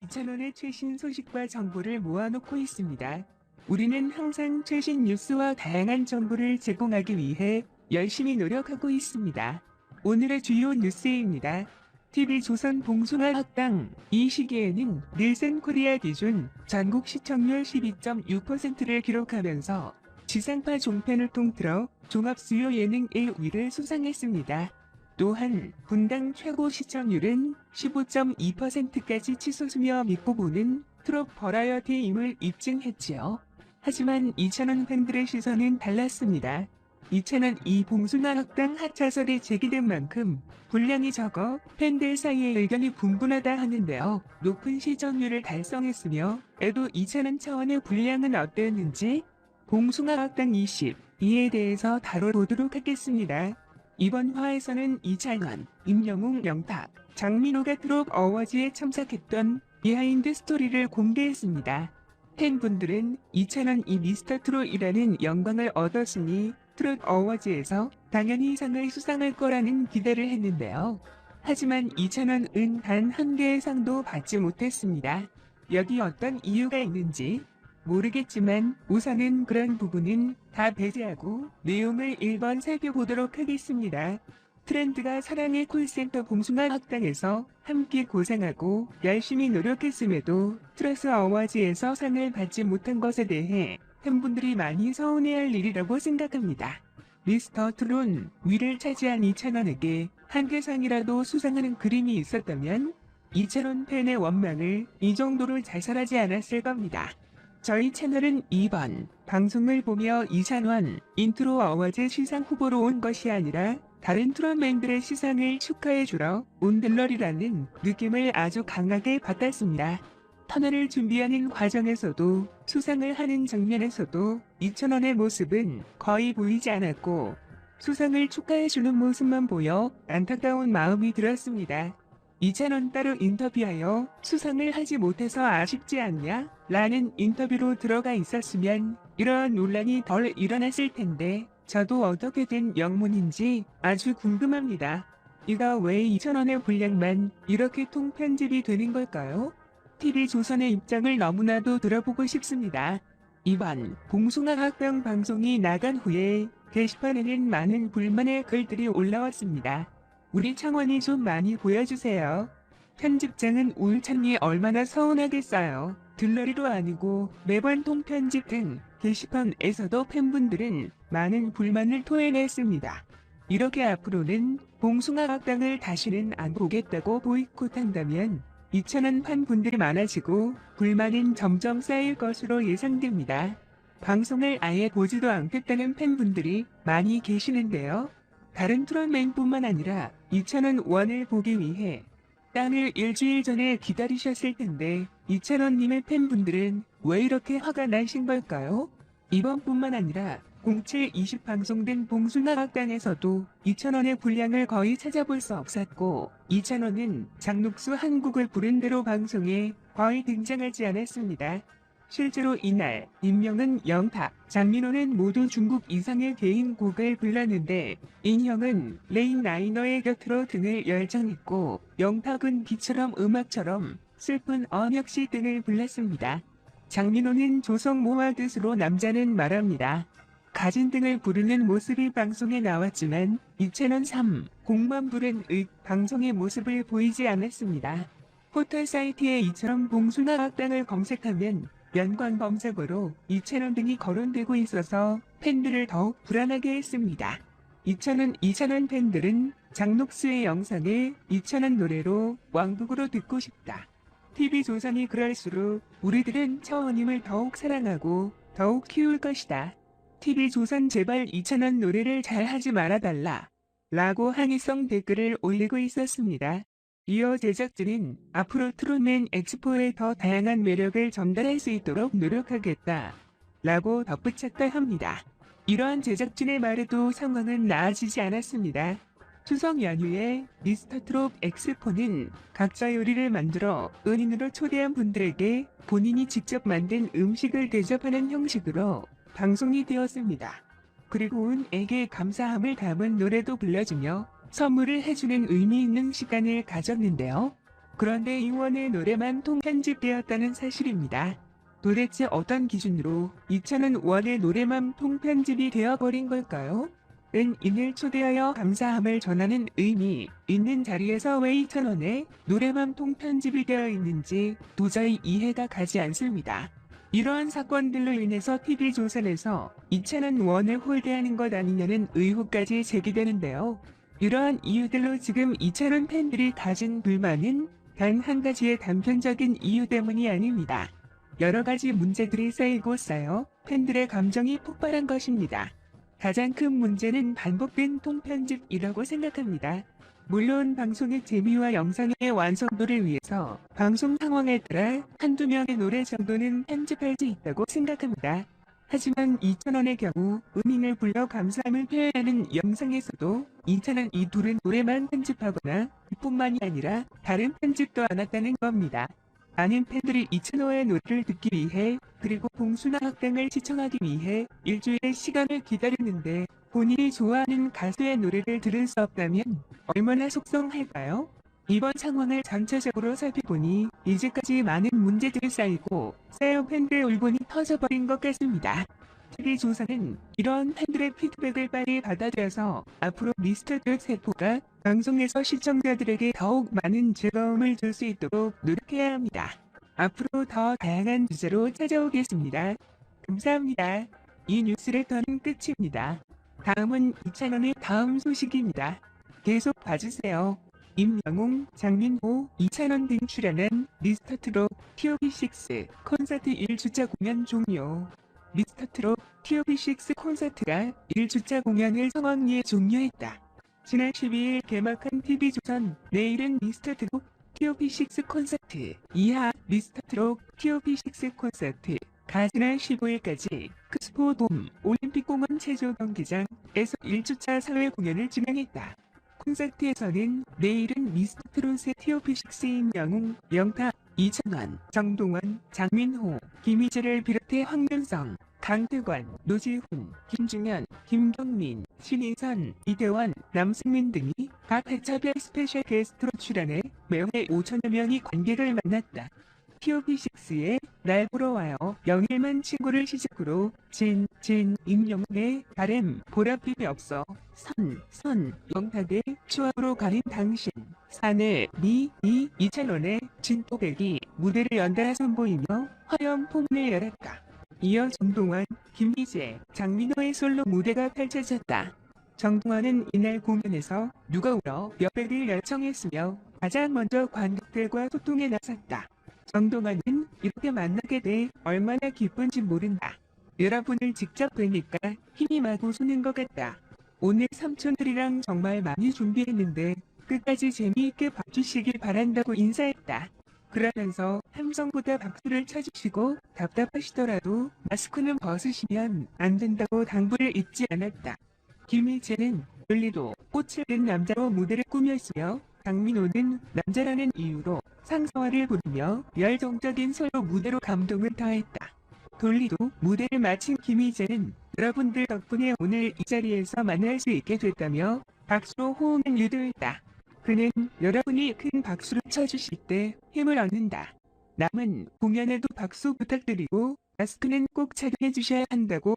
이찬원의 최신 소식과 정보를 모아놓고 있습니다. 우리는 항상 최신 뉴스와 다양한 정보를 제공하기 위해 열심히 노력하고 있습니다. 오늘의 주요 뉴스입니다. TV조선 봉숭아 학당. 이 시기에는 닐슨 코리아 기준 전국 시청률 12.6%를 기록하면서 지상파 종편을 통틀어 종합수요 예능 1위를 수상했습니다. 또한 분당 최고 시청률은 15.2%까지 치솟으며 믿고 보는 트롯 버라이어티임을 입증했지요. 하지만 이찬원 팬들의 시선은 달랐습니다. 이찬원 이 봉숭아 학당 하차설이 제기된 만큼 분량이 적어 팬들 사이에 의견이 분분하다 하는데요. 높은 시청률을 달성했으며 에도 이찬원 차원의 분량은 어땠는지 봉숭아 학당 22에 대해서 다뤄보도록 하겠습니다. 이번 화에서는 이찬원, 임영웅, 영탁, 장민호가 트롯 어워즈에 참석했던 비하인드 스토리를 공개했습니다. 팬분들은 이찬원이 미스터 트롯이라는 영광을 얻었으니 트롯 어워즈에서 당연히 상을 수상할 거라는 기대를 했는데요. 하지만 이찬원은 단 한 개의 상도 받지 못했습니다. 여기 어떤 이유가 있는지 모르겠지만 우선은 그런 부분은 다 배제하고 내용을 1번 살펴보도록 하겠습니다. 트렌드가 사랑의 콜센터 봉숭아 학당에서 함께 고생하고 열심히 노력했음에도 트로트 어워즈에서 상을 받지 못한 것에 대해 팬분들이 많이 서운해할 일이라고 생각합니다. 미스터 트롯 위를 차지한 이찬원에게 한 개 상이라도 수상하는 그림이 있었다면 이찬원 팬의 원망을 이 정도로 자살하지 않았을 겁니다. 저희 채널은 이번 방송을 보며 이찬원 인트로 어워즈 시상 후보로 온 것이 아니라 다른 트롯맨들의 시상을 축하해주러 온 들러리라는 느낌을 아주 강하게 받았습니다. 터널을 준비하는 과정에서도 수상을 하는 장면에서도 이찬원의 모습은 거의 보이지 않았고 수상을 축하해주는 모습만 보여 안타까운 마음이 들었습니다. 이찬원 따로 인터뷰하여 수상을 하지 못해서 아쉽지 않냐? 라는 인터뷰로 들어가 있었으면 이러한 논란이 덜 일어났을 텐데 저도 어떻게 된 영문인지 아주 궁금합니다. 이가 왜 이찬원의 분량만 이렇게 통편집이 되는 걸까요? TV조선의 입장을 너무나도 들어보고 싶습니다. 이번 봉숭아 학당 방송이 나간 후에 게시판에는 많은 불만의 글들이 올라왔습니다. 우리 창원이 좀 많이 보여주세요. 편집장은 울찬이 얼마나 서운하겠어요. 들러리도 아니고 매번 통편집 등 게시판에서도 팬분들은 많은 불만을 토해냈습니다. 이렇게 앞으로는 봉숭아 학당을 다시는 안 보겠다고 보이콧한다면 이찬원 팬분들이 많아지고 불만은 점점 쌓일 것으로 예상됩니다. 방송을 아예 보지도 않겠다는 팬분들이 많이 계시는데요. 다른 트롯맨뿐만 아니라 이찬원 원을 보기 위해 땅을 일주일 전에 기다리셨을 텐데 이찬원님의 팬분들은 왜 이렇게 화가 나신 걸까요? 이번뿐만 아니라 07-20 방송된 봉숭아 학당에서도 이찬원의 분량을 거의 찾아볼 수 없었고 이찬원은 장녹수 한 곡을 부른 대로 방송에 거의 등장하지 않았습니다. 실제로 이날 임영은, 영탁, 장민호는 모두 중국 이상의 개인 곡을 불렀는데 인형은 레인 라이너의 곁으로 등을 열정했고 영탁은 비처럼 음악처럼 슬픈 언역시 등을 불렀습니다. 장민호는 조성 모아 뜻으로 남자는 말합니다. 가진 등을 부르는 모습이 방송에 나왔지만 이찬원 3, 곡만 부른 방송의 모습을 보이지 않았습니다. 포털 사이트에 이처럼 봉숭아 학당을 검색하면 연관 검색어로 이찬원 등이 거론되고 있어서 팬들을 더욱 불안하게 했습니다. 이찬원 팬들은 장녹수의 영상에 이찬원 노래로 왕국으로 듣고 싶다. TV조선이 그럴수록 우리들은 차원님을 더욱 사랑하고 더욱 키울 것이다. TV조선 제발 이찬원 노래를 잘 하지 말아달라. 라고 항의성 댓글을 올리고 있었습니다. 이어 제작진은 앞으로 트롯맨 엑스포에 더 다양한 매력을 전달할 수 있도록 노력하겠다. 라고 덧붙였다 합니다. 이러한 제작진의 말에도 상황은 나아지지 않았습니다. 추석 연휴에 미스터 트롯 엑스포는 각자 요리를 만들어 은인으로 초대한 분들에게 본인이 직접 만든 음식을 대접하는 형식으로 방송이 되었습니다. 그리고 은에게 감사함을 담은 노래도 불러주며 선물을 해주는 의미 있는 시간을 가졌는데요. 그런데 이원의 노래만 통편집되었다는 사실입니다. 도대체 어떤 기준으로 2,000원의 노래만 통편집이 되어버린 걸까요? 은인을 초대하여 감사함을 전하는 의미 있는 자리에서 왜 2,000원의 노래만 통편집이 되어 있는지 도저히 이해가 가지 않습니다. 이러한 사건들로 인해서 TV조선에서 2,000원을 홀대하는 것 아니냐는 의혹까지 제기되는데요. 이러한 이유들로 지금 2,000원 팬들이 가진 불만은 단 한 가지의 단편적인 이유 때문이 아닙니다. 여러 가지 문제들이 쌓이고 쌓여 팬들의 감정이 폭발한 것입니다. 가장 큰 문제는 반복된 통편집이라고 생각합니다. 물론 방송의 재미와 영상의 완성도를 위해서 방송 상황에 따라 한두 명의 노래 정도는 편집할 수 있다고 생각합니다. 하지만 2,000원의 경우 은인을 불러 감사함을 표현하는 영상에서도 2,000원 이 둘은 노래만 편집하거나 뿐만이 아니라 다른 편집도 안 했다는 겁니다. 많은 팬들이 2,000원의 노래를 듣기 위해 그리고 봉수나 학당을 시청하기 위해 일주일의 시간을 기다리는데 본인이 좋아하는 가수의 노래를 들을 수 없다면 얼마나 속상할까요? 이번 상황을 전체적으로 살펴보니 이제까지 많은 문제들이 쌓이고 쌓여 팬들의 울분이 터져버린 것 같습니다. TV조선은 이런 팬들의 피드백을 빨리 받아들여서 앞으로 미스터트롯 세포가 방송에서 시청자들에게 더욱 많은 즐거움을 줄 수 있도록 노력해야 합니다. 앞으로 더 다양한 주제로 찾아오겠습니다. 감사합니다. 이 뉴스레터는 끝입니다. 다음은 2,000원의 다음 소식입니다. 계속 봐주세요. 임영웅, 장민호, 2,000원 등 출연한 미스터트롯 TOP6 콘서트 1주차 공연 종료. 미스터트롯 TOP6 콘서트가 1주차 공연을 성황리에 종료했다. 지난 12일 개막한 TV조선 내일은 미스터트롯 TOP6 콘서트 2하 미스터트롯 TOP6 콘서트가 지난 15일까지 크스포돔 올림픽공원 체조경기장에서 1주차 사회 공연을 진행했다. 콘서트에서는 내일은 미스터트롯의 TOP6 임영웅, 영탁, 2,000원, 정동원, 장민호, 김희재를 비롯해 황윤성, 강태관, 노지훈, 김중현, 김경민, 신인선, 이대원, 남승민 등이 각 회차별 스페셜 게스트로 출연해 매회 5천여 명이 관객을 만났다. TOP6의 날 보러 와요 영일만 친구를 시작으로 임영웅의 바램 보랏빛이 없어 선 영탁의 추억으로 가린 당신 산의 2,000원의 진또배기 무대를 연달아 선보이며 화려한 포문을 열었다. 이어 정동원, 김희재, 장민호의 솔로 무대가 펼쳐졌다. 정동원은 이날 공연에서 누가 울어 몇백을 열청했으며 가장 먼저 관객들과 소통에 나섰다. 정동원은 이렇게 만나게 돼 얼마나 기쁜지 모른다. 여러분을 직접 뵈니까 힘이 마구 솟는 것 같다. 오늘 삼촌들이랑 정말 많이 준비했는데 끝까지 재미있게 봐주시길 바란다고 인사했다. 그러면서 함성보다 박수를 쳐주시고 답답하시더라도 마스크는 벗으시면 안 된다고 당부를 잊지 않았다. 김희재는 논리도 꽃을 든 남자로 무대를 꾸몄으며 장민호는 남자라는 이유로 상서화를 부르며 열정적인 솔로 무대로 감동을 더했다. 돌리도 무대를 마친 김희재는 여러분들 덕분에 오늘 이 자리에서 만날 수 있게 됐다며 박수로 호응을 유도했다. 그는 여러분이 큰 박수를 쳐주실 때 힘을 얻는다. 남은 공연에도 박수 부탁드리고 마스크는 꼭 착용해 주셔야 한다고